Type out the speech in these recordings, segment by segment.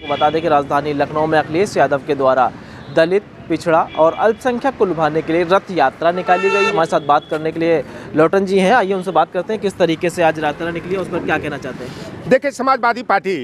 बता दें कि राजधानी लखनऊ में अखिलेश यादव के द्वारा दलित, पिछड़ा और अल्पसंख्यक को लुभाने के लिए रथ यात्रा निकाली गई। हमारे साथ बात करने के लिए लोटन जी हैं, आइए उनसे बात करते हैं किस तरीके से आज यात्रा निकली है, उस पर क्या कहना चाहते हैं। देखिए, समाजवादी पार्टी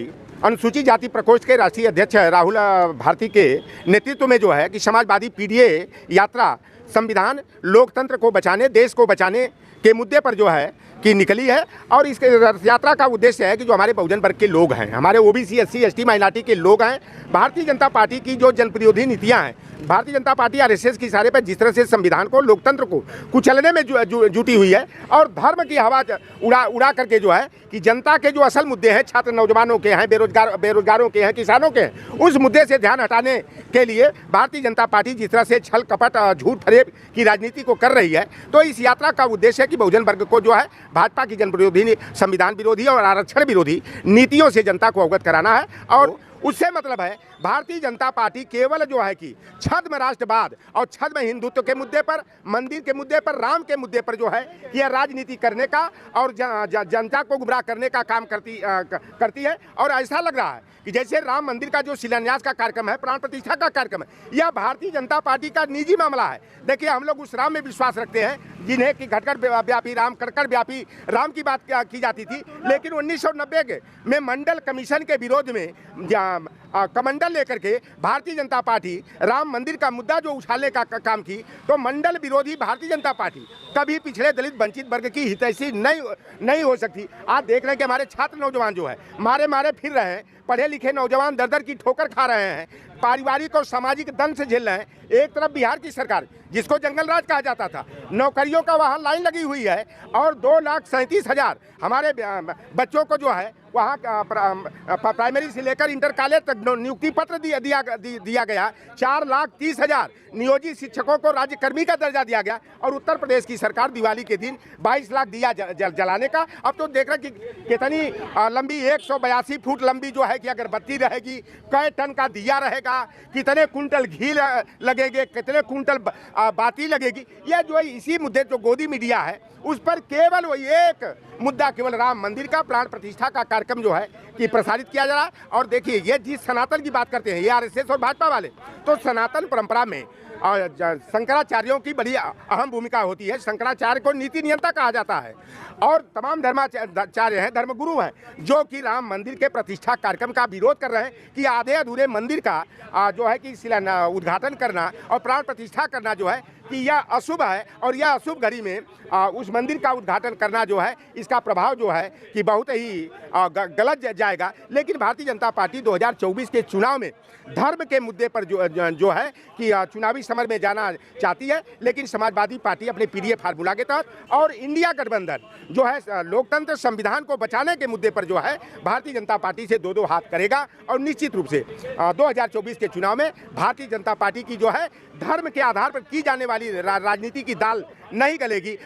अनुसूचित जाति प्रकोष्ठ के राष्ट्रीय अध्यक्ष राहुल भारती के नेतृत्व में जो है कि समाजवादी पीडीए यात्रा संविधान, लोकतंत्र को बचाने, देश को बचाने के मुद्दे पर जो है कि निकली है। और इस यात्रा का उद्देश्य है कि जो हमारे बहुजन वर्ग के लोग हैं, हमारे ओबीसी, एससी, एसटी, माइनॉरिटी के लोग हैं, भारतीय जनता पार्टी की जो जनविरोधी नीतियां हैं, भारतीय जनता पार्टी आरएसएस के इशारे पर जिस तरह से संविधान को, लोकतंत्र को कुचलने में जुटी हुई है और धर्म की हवा उड़ा करके जो है कि जनता के जो असल मुद्दे हैं, छात्र नौजवानों के हैं, बेरोजगारों के हैं, किसानों के हैं, उस मुद्दे से ध्यान हटाने के लिए भारतीय जनता पार्टी जिस तरह से छल कपट, झूठ फरेब की राजनीति को कर रही है, तो इस यात्रा का उद्देश्य है कि बहुजन वर्ग को जो है भाजपा की जनविरोधी, संविधान विरोधी और आरक्षण विरोधी नीतियों से जनता को अवगत कराना है। और उससे मतलब है भारतीय जनता पार्टी केवल जो है कि छद्म राष्ट्रवाद और छद्म हिंदुत्व के मुद्दे पर, मंदिर के मुद्दे पर, राम के मुद्दे पर जो है यह राजनीति करने का और जनता को गुमराह करने का काम करती है। और ऐसा लग रहा है कि जैसे राम मंदिर का जो शिलान्यास का कार्यक्रम है, प्राण प्रतिष्ठा का कार्यक्रम है, यह भारतीय जनता पार्टी का निजी मामला है। देखिए, हम लोग उस राम में विश्वास रखते हैं जिन्हें कि घटकर व्यापी राम, कड़कड़ व्यापी राम की बात की जाती थी, लेकिन 1990 में मंडल कमीशन के विरोध में कमंडल लेकर के भारतीय जनता पार्टी राम मंदिर का मुद्दा जो उछालने का काम की, तो मंडल विरोधी भारतीय जनता पार्टी कभी पिछड़े, दलित, वंचित वर्ग की हितैषी नहीं हो सकती। आज देख रहे हैं कि हमारे छात्र नौजवान जो है मारे फिर रहे हैं, पढ़े लिखे नौजवान दर की ठोकर खा रहे हैं, पारिवारिक और सामाजिक दंड से झेल रहे हैं। एक तरफ बिहार की सरकार, जिसको जंगल राज कहा जाता था, नौकरियों का वहाँ लाइन लगी हुई है और 2,37,000 हमारे बच्चों को जो है वहाँ प्राइमरी से लेकर इंटर कॉलेज तक नियुक्ति पत्र दिया गया। 4,30,000 नियोजित शिक्षकों को राज्यकर्मी का दर्जा दिया गया। और उत्तर प्रदेश की सरकार दिवाली के दिन 22 लाख दिया जलाने का। अब तो देख रहे कि कितनी लंबी, 182 फुट लंबी जो है कि अगरबत्ती रहेगी, कई टन का दिया रहेगा, कितने कुंटल घी लगेंगे, कितने कुंटल बाती लगेगी। यह जो है इसी मुद्दे जो गोदी मीडिया है उस पर केवल वही एक मुद्दा, केवल राम मंदिर का प्राण प्रतिष्ठा का कार्यक्रम जो है कि प्रसारित किया जा रहा है। और देखिए, ये जिस सनातन की बात करते हैं ये आरएसएस और भाजपा वाले, तो सनातन परंपरा में शंकराचार्यों की बड़ी अहम भूमिका होती है। शंकराचार्य को नीति नियंता कहा जाता है और तमाम धर्माचार्य हैं, धर्मगुरु हैं, जो कि राम मंदिर के प्रतिष्ठा कार्यक्रम का विरोध कर रहे हैं कि आधे अधूरे मंदिर का जो है कि उद्घाटन करना और प्राण प्रतिष्ठा करना जो है कि यह अशुभ है। और यह अशुभ घड़ी में उस मंदिर का उद्घाटन करना जो है, इसका प्रभाव जो है कि बहुत ही गलत जाएगा। लेकिन भारतीय जनता पार्टी 2024 के चुनाव में धर्म के मुद्दे पर जो है कि चुनावी समर में जाना चाहती है, लेकिन समाजवादी पार्टी अपने पीडीए फार्मूला के तहत और इंडिया गठबंधन जो है लोकतंत्र, संविधान को बचाने के मुद्दे पर जो है भारतीय जनता पार्टी से दो हाथ करेगा। और निश्चित रूप से 2024 के चुनाव में भारतीय जनता पार्टी की जो है धर्म के आधार पर की जाने वाली राजनीति की दाल नहीं गलेगी।